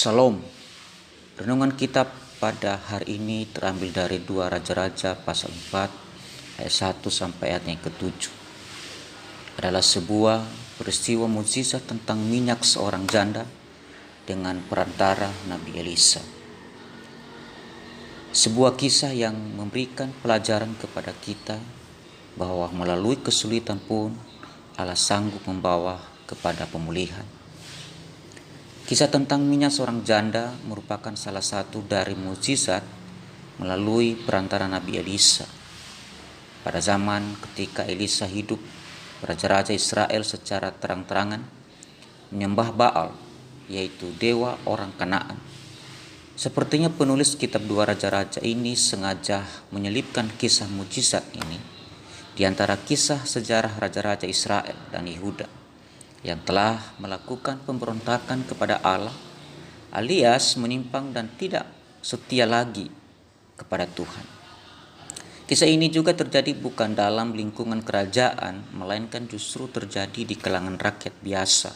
Salam. Renungan kita pada hari ini terambil dari 2 Raja-Raja pasal 4 ayat 1 sampai ayat yang ke-7. Adalah sebuah peristiwa mukjizat tentang minyak seorang janda dengan perantara Nabi Elisa. Sebuah kisah yang memberikan pelajaran kepada kita bahwa melalui kesulitan pun Allah sanggup membawa kepada pemulihan. Kisah tentang minyak seorang janda merupakan salah satu dari mukjizat melalui perantara Nabi Elisa. Pada zaman ketika Elisa hidup, raja-raja Israel secara terang-terangan menyembah Baal, yaitu dewa orang Kanaan. Sepertinya penulis kitab 2 Raja-Raja ini sengaja menyelipkan kisah mukjizat ini di antara kisah sejarah raja-raja Israel dan Yehuda yang telah melakukan pemberontakan kepada Allah, alias menyimpang dan tidak setia lagi kepada Tuhan. Kisah ini juga terjadi bukan dalam lingkungan kerajaan, melainkan justru terjadi di kalangan rakyat biasa.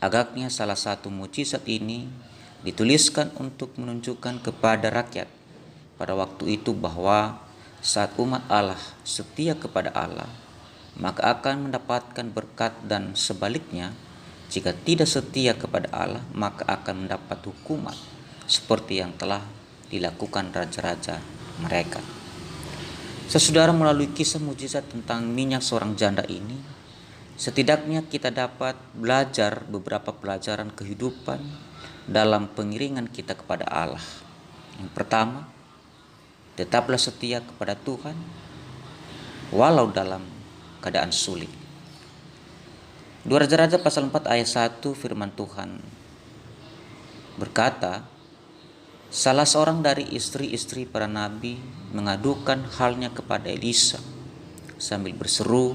Agaknya salah satu mukjizat ini dituliskan untuk menunjukkan kepada rakyat pada waktu itu bahwa saat umat Allah setia kepada Allah, maka akan mendapatkan berkat, dan sebaliknya jika tidak setia kepada Allah maka akan mendapat hukuman seperti yang telah dilakukan raja-raja mereka. Saudara, melalui kisah mukjizat tentang minyak seorang janda ini, setidaknya kita dapat belajar beberapa pelajaran kehidupan dalam pengiringan kita kepada Allah. Yang pertama, tetaplah setia kepada Tuhan walau dalam keadaan sulit. 2 Raja-Raja pasal 4 ayat 1 firman Tuhan berkata, salah seorang dari istri-istri para nabi mengadukan halnya kepada Elisa sambil berseru,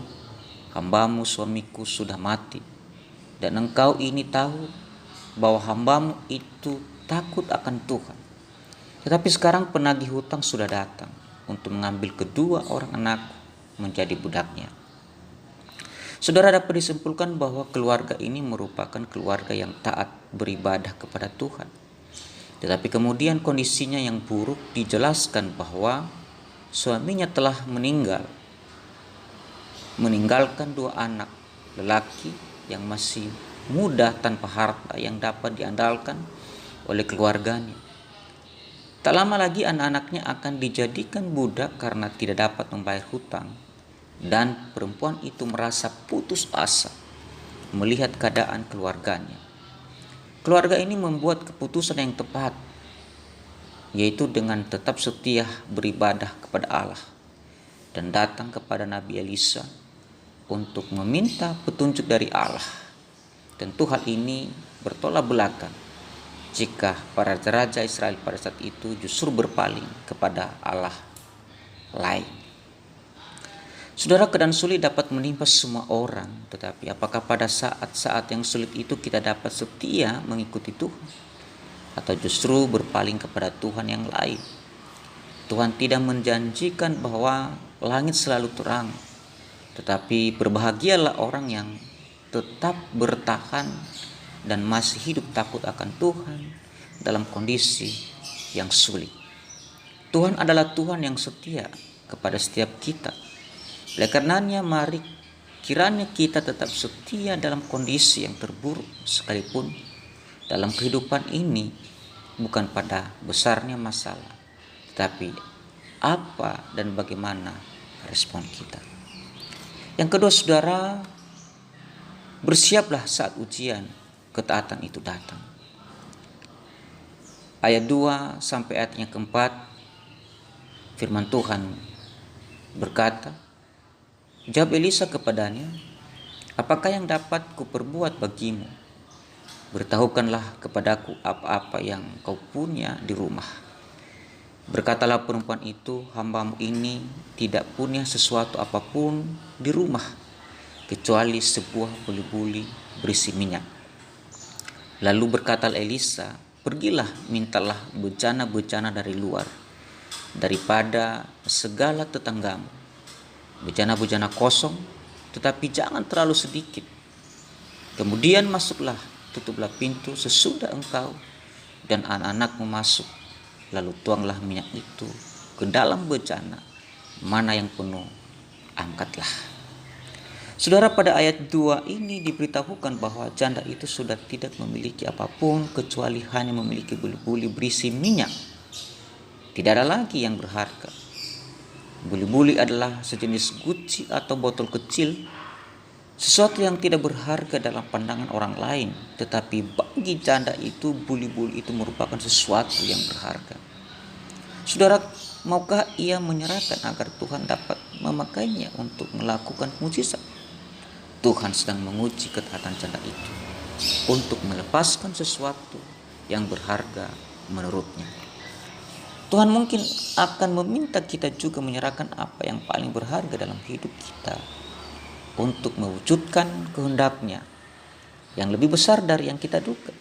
hambamu suamiku sudah mati, dan engkau ini tahu bahwa hambamu itu takut akan Tuhan. Tetapi sekarang penagih hutang sudah datang untuk mengambil kedua orang anakku menjadi budaknya. Saudara, dapat disimpulkan bahwa keluarga ini merupakan keluarga yang taat beribadah kepada Tuhan. Tetapi kemudian kondisinya yang buruk dijelaskan bahwa suaminya telah meninggalkan 2 anak lelaki yang masih muda tanpa harta yang dapat diandalkan oleh keluarganya. Tak lama lagi anak-anaknya akan dijadikan budak karena tidak dapat membayar hutang. Dan perempuan itu merasa putus asa melihat keadaan keluarganya. Keluarga ini membuat keputusan yang tepat, yaitu dengan tetap setia beribadah kepada Allah dan datang kepada Nabi Elisa untuk meminta petunjuk dari Allah. Tentu hal ini bertolak belakang jika para raja Israel pada saat itu justru berpaling kepada Allah lain. Saudara, keadaan sulit dapat menimpa semua orang, tetapi apakah pada saat-saat yang sulit itu kita dapat setia mengikuti Tuhan, atau justru berpaling kepada Tuhan yang lain? Tuhan tidak menjanjikan bahwa langit selalu terang, tetapi berbahagialah orang yang tetap bertahan dan masih hidup takut akan Tuhan dalam kondisi yang sulit. Tuhan adalah Tuhan yang setia kepada setiap kita. Oleh karenanya, mari kiranya kita tetap setia dalam kondisi yang terburuk sekalipun dalam kehidupan ini, bukan pada besarnya masalah, tetapi apa dan bagaimana respon kita. Yang kedua, saudara, bersiaplah saat ujian ketaatan itu datang. Ayat 2 sampai ayat yang keempat, firman Tuhan berkata, jawab Elisa kepadanya, apakah yang dapat kuperbuat bagimu? Beritahukanlah kepadaku apa-apa yang kau punya di rumah. Berkatalah perempuan itu, hambamu ini tidak punya sesuatu apapun di rumah, kecuali sebuah buli-buli berisi minyak. Lalu berkatalah Elisa, pergilah mintalah bejana-bejana dari luar, daripada segala tetanggamu. Bejana-bejana kosong, tetapi jangan terlalu sedikit. Kemudian masuklah, tutuplah pintu sesudah engkau dan anak-anakmu masuk, lalu tuanglah minyak itu ke dalam bejana, mana yang penuh, angkatlah. Saudara, pada ayat 2 ini diberitahukan bahwa janda itu sudah tidak memiliki apapun kecuali hanya memiliki buli-buli berisi minyak. Tidak ada lagi yang berharga. Buli-buli adalah sejenis guci atau botol kecil, sesuatu yang tidak berharga dalam pandangan orang lain, tetapi bagi janda itu buli-buli itu merupakan sesuatu yang berharga. Saudara, maukah ia menyerahkan agar Tuhan dapat memakainya untuk melakukan mujizat? Tuhan sedang menguji ketaatan janda itu untuk melepaskan sesuatu yang berharga menurutnya. Tuhan mungkin akan meminta kita juga menyerahkan apa yang paling berharga dalam hidup kita untuk mewujudkan kehendak-Nya yang lebih besar dari yang kita duga.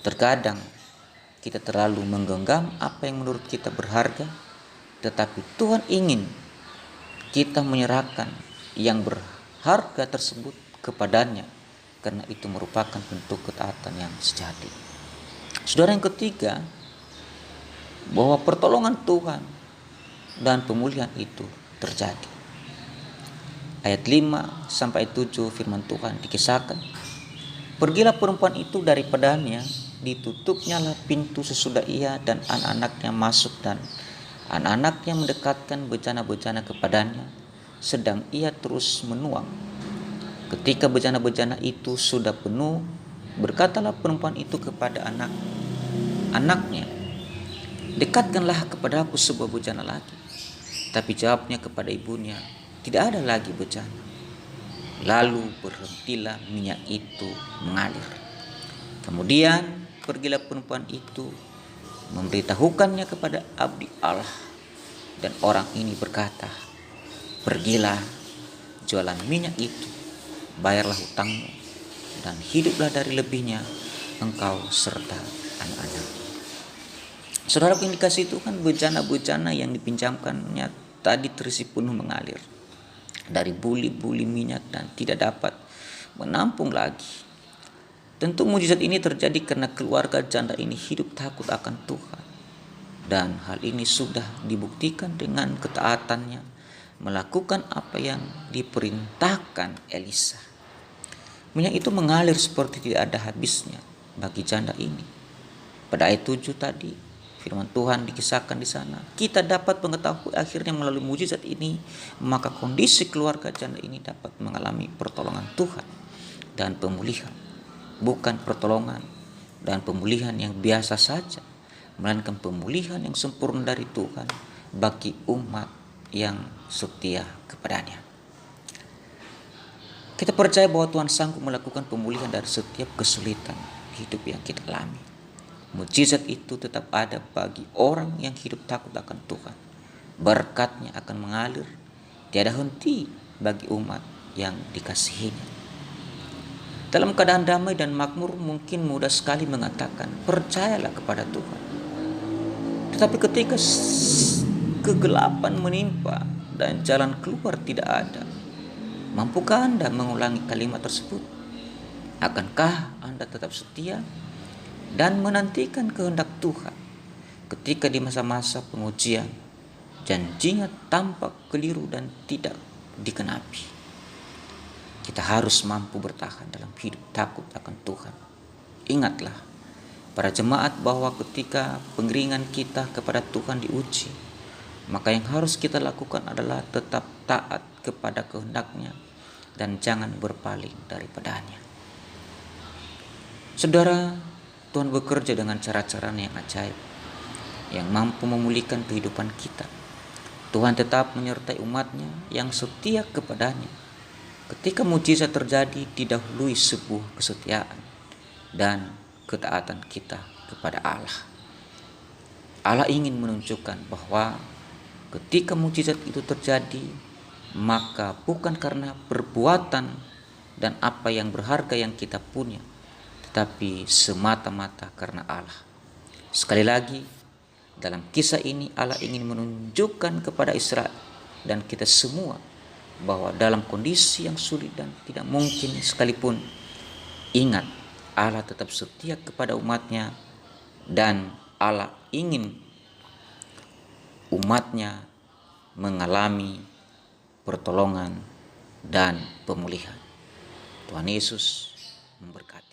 Terkadang kita terlalu menggenggam apa yang menurut kita berharga, tetapi Tuhan ingin kita menyerahkan yang berharga tersebut kepadanya, karena itu merupakan bentuk ketaatan yang sejati. Saudara, yang ketiga, bahwa pertolongan Tuhan dan pemulihan itu terjadi. Ayat 5 sampai 7 firman Tuhan dikisahkan. Pergilah perempuan itu daripadanya, ditutupnyalah pintu sesudah ia dan anak-anaknya masuk, dan anak-anaknya mendekatkan bejana-bejana kepadanya, sedang ia terus menuang. Ketika bejana-bejana itu sudah penuh, berkatalah perempuan itu kepada anak-anaknya, dekatkanlah kepadaku sebuah bejana lagi. Tapi jawabnya kepada ibunya, tidak ada lagi bejana. Lalu berhentilah minyak itu mengalir. Kemudian pergilah perempuan itu, memberitahukannya kepada abdi Allah, dan orang ini berkata, pergilah, jualan minyak itu, bayarlah hutangmu, dan hiduplah dari lebihnya engkau serta anak-anak. Saudara, indikasi itu kan bejana-bejana yang dipinjamkannya tadi terisi penuh mengalir dari buli-buli minyak dan tidak dapat menampung lagi. Tentu mujizat ini terjadi karena keluarga janda ini hidup takut akan Tuhan, dan hal ini sudah dibuktikan dengan ketaatannya melakukan apa yang diperintahkan Elisa. Minyak itu mengalir seperti tidak ada habisnya bagi janda ini. Pada ayat 7 tadi, firman Tuhan dikisahkan di sana, kita dapat mengetahui akhirnya melalui mujizat ini, maka kondisi keluarga janda ini dapat mengalami pertolongan Tuhan dan pemulihan. Bukan pertolongan dan pemulihan yang biasa saja, melainkan pemulihan yang sempurna dari Tuhan bagi umat yang setia kepadanya. Kita percaya bahwa Tuhan sanggup melakukan pemulihan dari setiap kesulitan hidup yang kita alami. Mujizat itu tetap ada bagi orang yang hidup takut akan Tuhan. Berkat-Nya akan mengalir tiada henti bagi umat yang dikasihinya. Dalam keadaan damai dan makmur mungkin mudah sekali mengatakan, percayalah kepada Tuhan. Tetapi ketika kegelapan menimpa dan jalan keluar tidak ada, mampukah Anda mengulangi kalimat tersebut? Akankah Anda tetap setia dan menantikan kehendak Tuhan ketika di masa-masa pengujian janjinya tampak keliru dan tidak dikenapi? Kita harus mampu bertahan dalam hidup takut akan Tuhan. Ingatlah para jemaat bahwa ketika pengiringan kita kepada Tuhan diuji, maka yang harus kita lakukan adalah tetap taat kepada kehendak-Nya dan jangan berpaling daripadanya. Saudara, Tuhan bekerja dengan cara-cara yang ajaib, yang mampu memulihkan kehidupan kita. Tuhan tetap menyertai umat-Nya yang setia kepadanya. Ketika mujizat terjadi, didahului sebuah kesetiaan dan ketaatan kita kepada Allah. Allah ingin menunjukkan bahwa ketika mujizat itu terjadi, maka bukan karena perbuatan dan apa yang berharga yang kita punya, tetapi semata-mata karena Allah. Sekali lagi, dalam kisah ini Allah ingin menunjukkan kepada Israel dan kita semua bahwa dalam kondisi yang sulit dan tidak mungkin sekalipun, ingat, Allah tetap setia kepada umat-Nya dan Allah ingin umatnya mengalami pertolongan dan pemulihan. Tuhan Yesus memberkati.